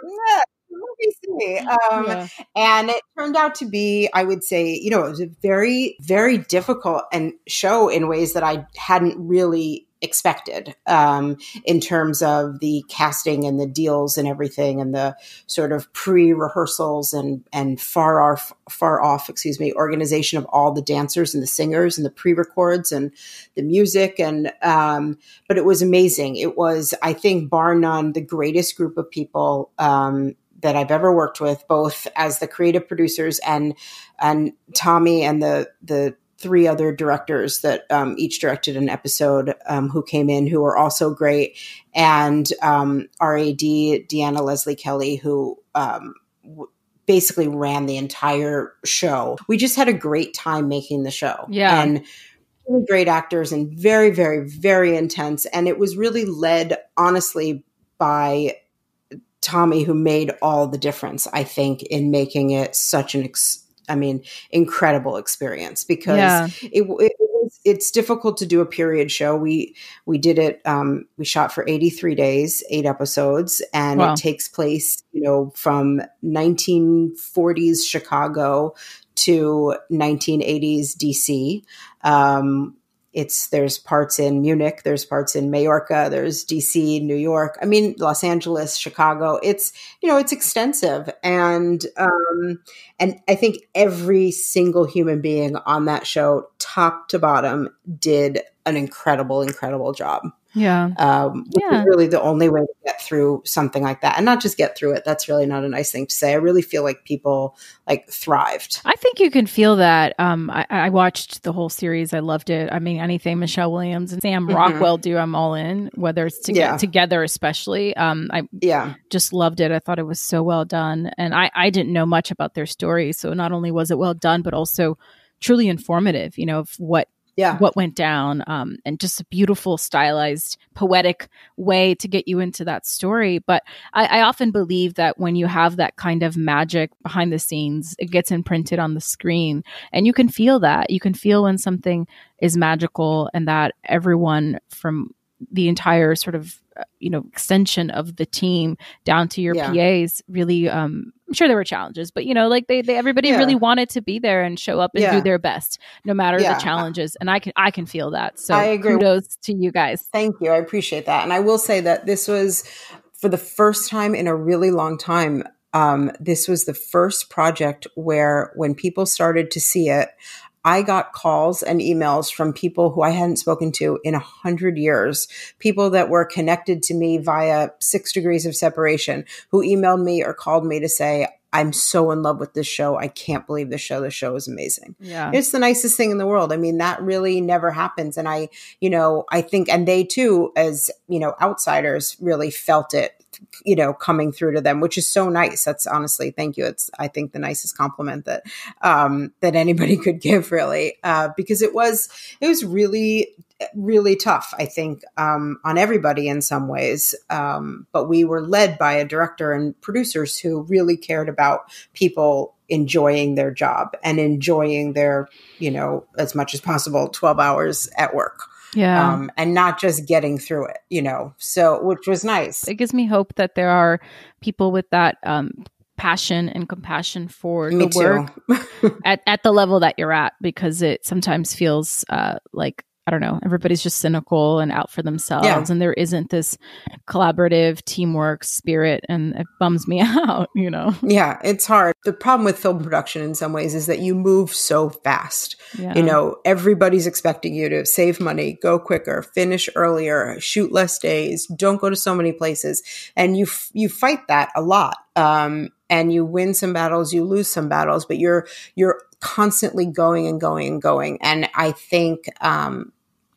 and it turned out to be, I would say, it was a very, very difficult show in ways that I hadn't really expected, in terms of the casting and the deals and everything, and the sort of pre-rehearsals and far off, organization of all the dancers and the singers and the pre-records and the music. And, but it was amazing. It was, I think, bar none, the greatest group of people, that I've ever worked with, both as the creative producers and Tommy and the 3 other directors that each directed an episode, who came in, who were also great, and RAD Deanna Leslie Kelly, who basically ran the entire show. We just had a great time making the show. Yeah. And really great actors and very, very, very intense. And it was really led, honestly, by Tommy, who made all the difference, I think, in making it such an incredible experience, because it's difficult to do a period show. We did it. We shot for 83 days, 8 episodes, and it takes place, from 1940s Chicago to 1980s DC. There's parts in Munich, there's parts in Majorca, there's DC, New York. Los Angeles, Chicago. It's extensive, and I think every single human being on that show, top to bottom, did an incredible, incredible job. Yeah. Which is really the only way to get through something like that. And not just get through it. That's really not a nice thing to say. I really feel like people thrived. I think you can feel that. I watched the whole series. I loved it. Anything Michelle Williams and Sam Rockwell do, I'm all in, whether it's together, especially. I just loved it. I thought it was so well done. And I didn't know much about their story. So not only was it well done, but also truly informative, of what went down, and just a beautiful, stylized, poetic way to get you into that story. But I often believe that when you have that kind of magic behind the scenes, it gets imprinted on the screen, and you can feel that. You can feel when something is magical, and that everyone from the entire sort of extension of the team down to your PAs really, I'm sure there were challenges, but everybody really wanted to be there and show up and do their best no matter the challenges. And I can feel that. So I agree. Kudos to you guys. Thank you. I appreciate that. And I will say that this was, for the first time in a really long time, this was the first project where, when people started to see it, I got calls and emails from people who I hadn't spoken to in 100 years, people that were connected to me via 6 degrees of separation, who emailed me or called me to say, I'm so in love with this show. I can't believe this show. The show is amazing. Yeah. It's the nicest thing in the world. That really never happens. And I think, and they too, as, outsiders, really felt it, coming through to them, which is so nice. That's honestly, thank you. It's, I think, the nicest compliment that anybody could give, really, because it was really, really tough, I think, on everybody in some ways. But we were led by a director and producers who really cared about people enjoying their job and enjoying their, as much as possible, 12 hours at work. Yeah. And not just getting through it, so, which was nice. It gives me hope that there are people with that passion and compassion for the work at the level that you're at, because it sometimes feels like, I don't know, everybody's just cynical and out for themselves, and there isn't this collaborative teamwork spirit, and it bums me out, Yeah, it's hard. The problem with film production in some ways is that you move so fast. Yeah. Everybody's expecting you to save money, go quicker, finish earlier, shoot less days, don't go to so many places. And you fight that a lot. And you win some battles, you lose some battles, but you're constantly going and going and going. And I think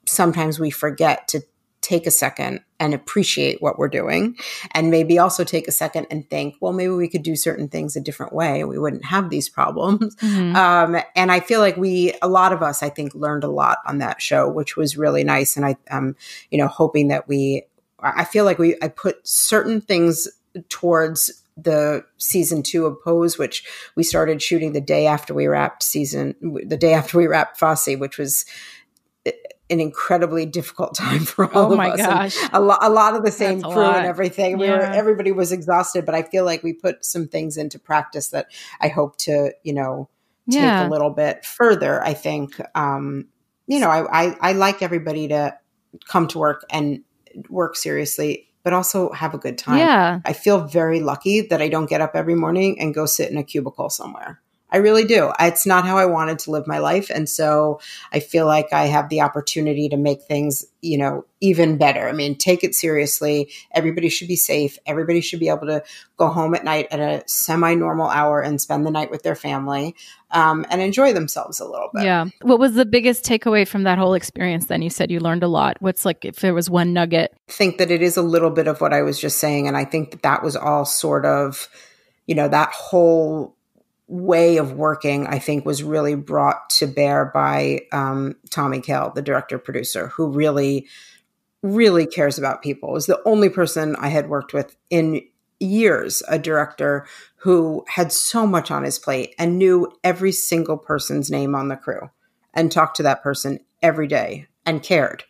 sometimes we forget to take a second and appreciate what we're doing, and maybe also take a second and think, well, maybe we could do certain things a different way and we wouldn't have these problems. Mm-hmm. And I feel like a lot of us, I think, learned a lot on that show, which was really nice. And I'm, hoping that I feel like I put certain things towards the season 2 of Pose, which we started shooting the day after we wrapped FOSSE, which was an incredibly difficult time for all of us. Gosh. A lot of the same crew and everything. Everybody was exhausted, but I feel like we put some things into practice that I hope to, take a little bit further. I think, I like everybody to come to work and work seriously, but also have a good time. Yeah. I feel very lucky that I don't get up every morning and go sit in a cubicle somewhere. I really do. It's not how I wanted to live my life. And so I feel like I have the opportunity to make things, even better. Take it seriously. Everybody should be safe. Everybody should be able to go home at night at a semi-normal hour and spend the night with their family, and enjoy themselves a little bit. Yeah. What was the biggest takeaway from that whole experience then? You said you learned a lot. What's if there was one nugget? I think that it is a little bit of what I was just saying. And I think that was all sort of, that whole way of working, I think, was really brought to bear by Tommy Kail, the director-producer, who really, really cares about people. It was the only person I had worked with in years, a director who had so much on his plate and knew every single person's name on the crew and talked to that person every day and cared.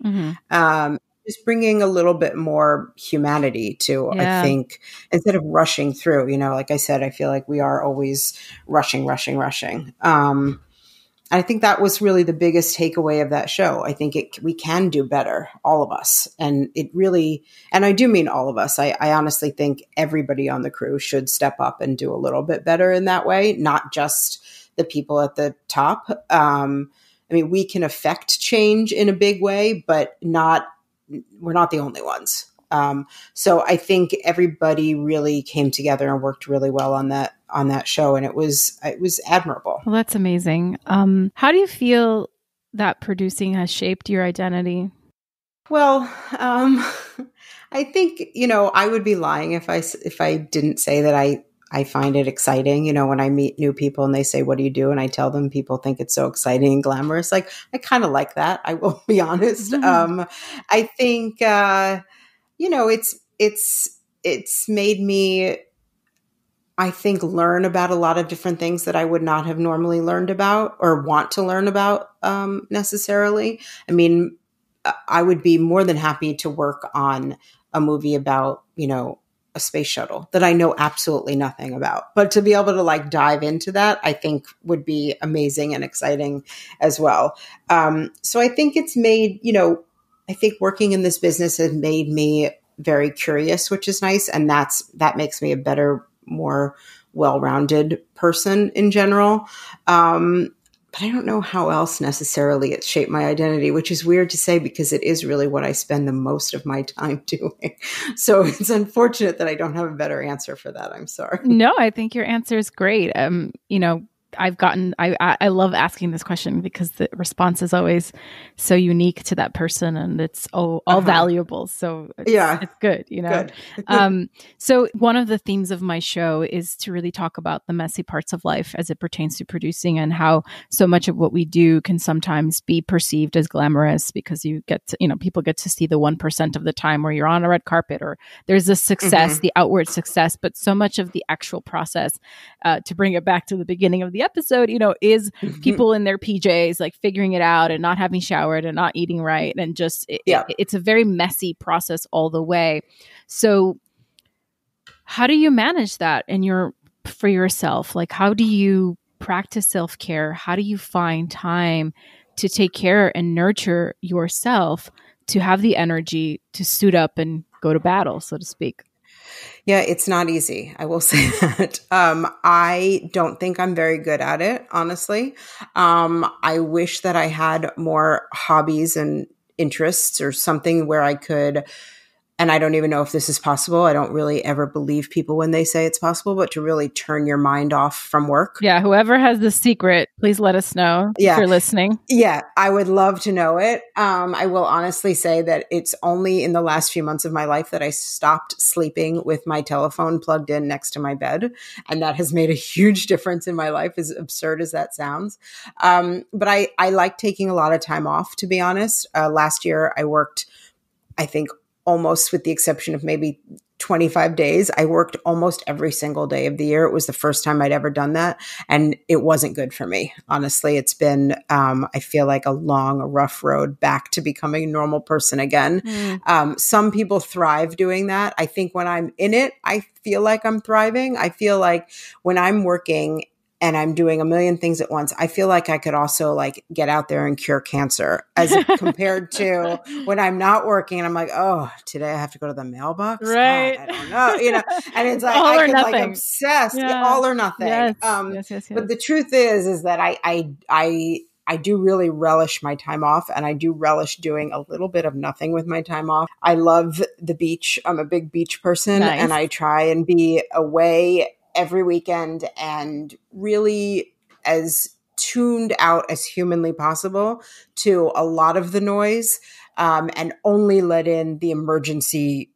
Just bringing a little bit more humanity to, I think, instead of rushing through, like I said, I feel like we are always rushing. I think that was really the biggest takeaway of that show. I think we can do better, all of us. And it really, and I do mean all of us. I honestly think everybody on the crew should step up and do a little bit better in that way, not just the people at the top. We can affect change in a big way, but we're not the only ones. So I think everybody really came together and worked really well on that show. And it was admirable. Well, that's amazing. How do you feel that producing has shaped your identity? Well, I think, I would be lying if I didn't say that I find it exciting. When I meet new people and they say, "What do you do?" And I tell them people think it's so exciting and glamorous. Like, I kind of like that. I will be honest. I think, it's made me, I think, learn about a lot of different things that I would not have normally learned about or want to learn about necessarily. I would be more than happy to work on a movie about, a space shuttle that I know absolutely nothing about. But to be able to dive into that, I think would be amazing and exciting as well. So I think it's made, I think working in this business has made me very curious, which is nice. And that makes me a better, more well-rounded person in general. But I don't know how else necessarily it shaped my identity, which is weird to say because it is really what I spend the most of my time doing. So it's unfortunate that I don't have a better answer for that. I'm sorry. No, I think your answer is great. I love asking this question because the response is always so unique to that person and it's all valuable. So it's good, Good. So one of the themes of my show is to really talk about the messy parts of life as it pertains to producing and how so much of what we do can sometimes be perceived as glamorous because you get to, people get to see the 1% of the time where you're on a red carpet or there's a success, the outward success, but so much of the actual process, to bring it back to the beginning of the episode, is people in their PJs, figuring it out and not having showered and not eating right. And just, it's a very messy process all the way. So how do you manage that for yourself? How do you practice self-care? How do you find time to take care and nurture yourself to have the energy to suit up and go to battle, so to speak? Yeah, it's not easy. I will say that. I don't think I'm very good at it, honestly. I wish that I had more hobbies and interests or something where I could, and I don't even know if this is possible. I don't really ever believe people when they say it's possible, but to really turn your mind off from work. Yeah, whoever has the secret, please let us know if you're listening. Yeah, I would love to know it. I will honestly say that it's only in the last few months of my life that I stopped sleeping with my telephone plugged in next to my bed. And that has made a huge difference in my life, as absurd as that sounds. But I like taking a lot of time off, to be honest. Last year, I worked, I think, almost with the exception of maybe 25 days. I worked almost every single day of the year. It was the first time I'd ever done that. And it wasn't good for me. Honestly, it's been, I feel like a rough road back to becoming a normal person again. Some people thrive doing that. I think when I'm in it, I feel like I'm thriving. I feel like when I'm working and I'm doing a million things at once, I feel like I could also get out there and cure cancer as compared to when I'm not working and I'm like, oh, today I have to go to the mailbox. Right. God, I don't know, and it's like, all I or could nothing. Obsess, Yeah. all or nothing. Yes. Yes. But the truth is that I do really relish my time off and I do relish doing a little bit of nothing with my time off. I love the beach. I'm a big beach person. Nice. And I try and be away every weekend and really as tuned out as humanly possible to a lot of the noise, and only let in the emergency.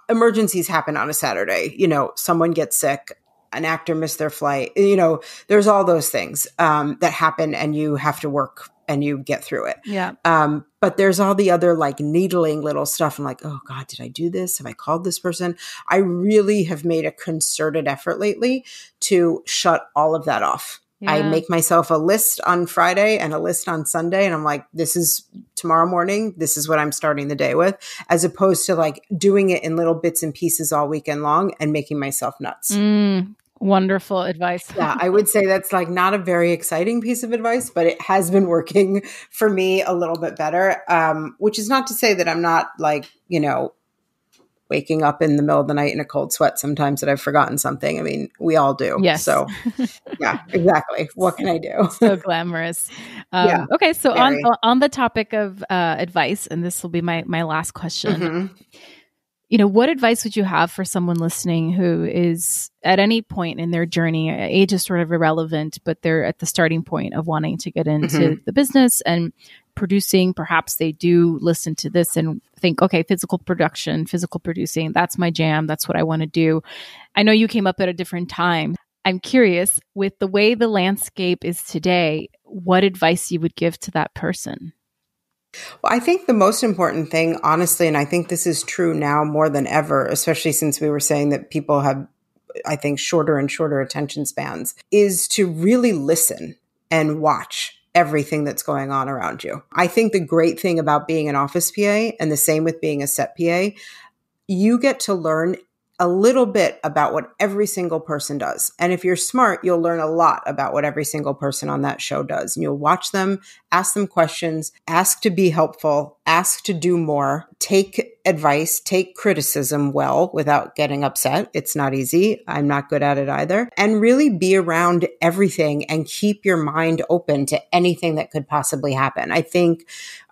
Emergencies happen on a Saturday. Someone gets sick. an actor missed their flight. You know, there's all those things that happen and you have to work and you get through it. Yeah. But there's all the other like needling little stuff. I'm like, oh God, did I do this? Have I called this person? I really have made a concerted effort lately to shut all of that off. Yeah. I make myself a list on Friday and a list on Sunday. And I'm like, this is tomorrow morning. This is what I'm starting the day with, as opposed to like doing it in little bits and pieces all weekend long and making myself nuts. Wonderful advice. Yeah, I would say that's like not a very exciting piece of advice, but it has been working for me a little bit better, which is not to say that I'm not like, you know, waking up in the middle of the night in a cold sweat sometimes that I've forgotten something. I mean, we all do. Yes. So yeah, exactly. What can I do? So glamorous. Yeah, okay. So on the topic of advice, and this will be my last question, you know, what advice would you have for someone listening who is at any point in their journey? Age is sort of irrelevant, but they're at the starting point of wanting to get into the business and producing. Perhaps they do listen to this and think, okay, physical producing, that's my jam. That's what I want to do. I know you came up at a different time. I'm curious, with the way the landscape is today, what advice you would give to that person? Well, I think the most important thing, honestly, and I think this is true now more than ever, especially since we were saying that people have, I think, shorter and shorter attention spans, is to really listen and watch everything that's going on around you. I think the great thing about being an office PA, and the same with being a set PA, you get to learn a little bit about what every single person does. And if you're smart, you'll learn a lot about what every single person on that show does. And you'll watch them, ask them questions, ask to be helpful, ask to do more, take advice, take criticism well without getting upset. It's not easy. I'm not good at it either. And really be around everything and keep your mind open to anything that could possibly happen. I think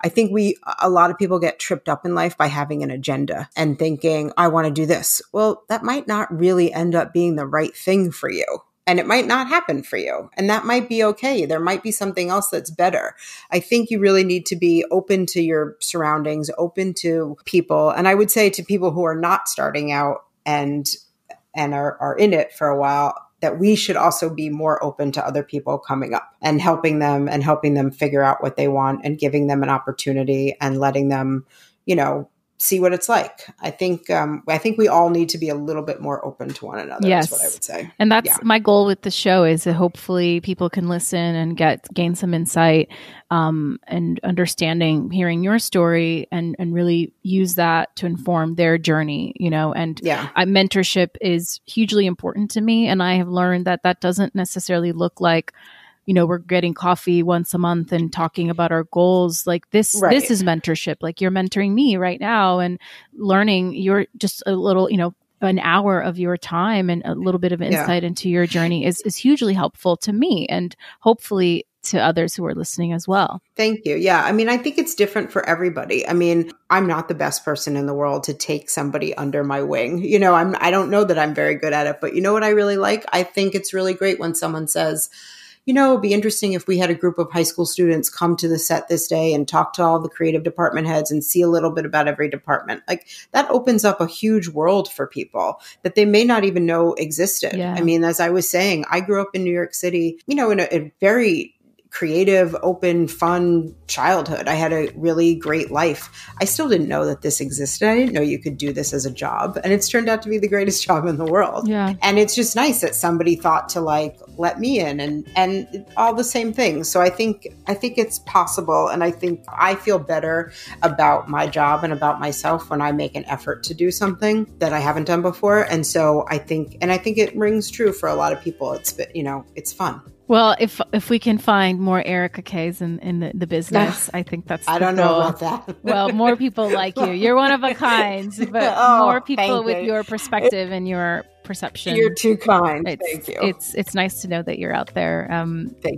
a lot of people get tripped up in life by having an agenda and thinking, I want to do this. Well, that might not really end up being the right thing for you. And it might not happen for you. And that might be okay. There might be something else that's better. I think you really need to be open to your surroundings, open to people. And I would say to people who are not starting out and are in it for a while, that we should also be more open to other people coming up and helping them figure out what they want and giving them an opportunity and letting them, you know, see what it's like. I think we all need to be a little bit more open to one another. Yes. Is what I would say. And that's my goal with the show, is that hopefully people can listen and gain some insight and understanding, hearing your story and really use that to inform their journey, you know, and mentorship is hugely important to me. And I have learned that doesn't necessarily look like, you know, we're getting coffee once a month and talking about our goals. Like this is mentorship. Like you're mentoring me right now and learning. You're just a little, you know, an hour of your time and a little bit of insight into your journey is hugely helpful to me and hopefully to others who are listening as well. Thank you. Yeah. I mean, I think it's different for everybody. I mean, I'm not the best person in the world to take somebody under my wing. You know, I don't know that I'm very good at it, but you know what I really like? I think it's really great when someone says, you know, it'd be interesting if we had a group of high school students come to the set this day and talk to all the creative department heads and see a little bit about every department. Like that opens up a huge world for people that they may not even know existed. Yeah. I mean, as I was saying, I grew up in New York City, you know, in a very creative, open, fun childhood. I had a really great life. I still didn't know that this existed. I didn't know you could do this as a job. And it's turned out to be the greatest job in the world. Yeah. And it's just nice that somebody thought to like, let me in and all the same things. So I think it's possible. And I think I feel better about my job and about myself when I make an effort to do something that I haven't done before. And so I think it rings true for a lot of people. It's fun. Well, if we can find more Erica Kays in the business, I think that's I don't know about that. Well, more people like you. You're one of a kind, but more people with your perspective and your perception. You're too kind. Thank you. It's nice to know that you're out there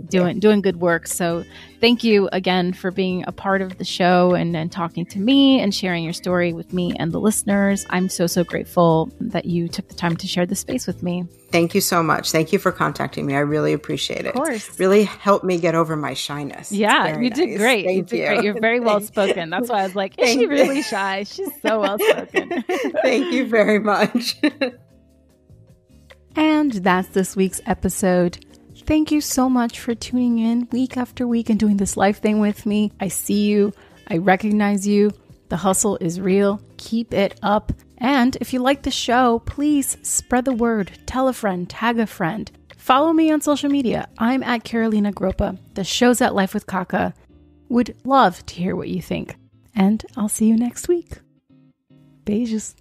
doing good work. So thank you again for being a part of the show and talking to me and sharing your story with me and the listeners. I'm so grateful that you took the time to share this space with me. Thank you so much. Thank you for contacting me. I really appreciate it. Of course. Really helped me get over my shyness. Yeah, you did great. Thank you. You're very well spoken. That's why I was like, is she really shy? She's so well spoken. Thank you very much. And And that's this week's episode. Thank you so much for tuning in week after week and doing this life thing with me. I see you. I recognize you. The hustle is real. Keep it up. And if you like the show, please spread the word. Tell a friend. Tag a friend. Follow me on social media. I'm at Carolina Gropa. The show's at Life with CACA. Would love to hear what you think. And I'll see you next week. Beijos.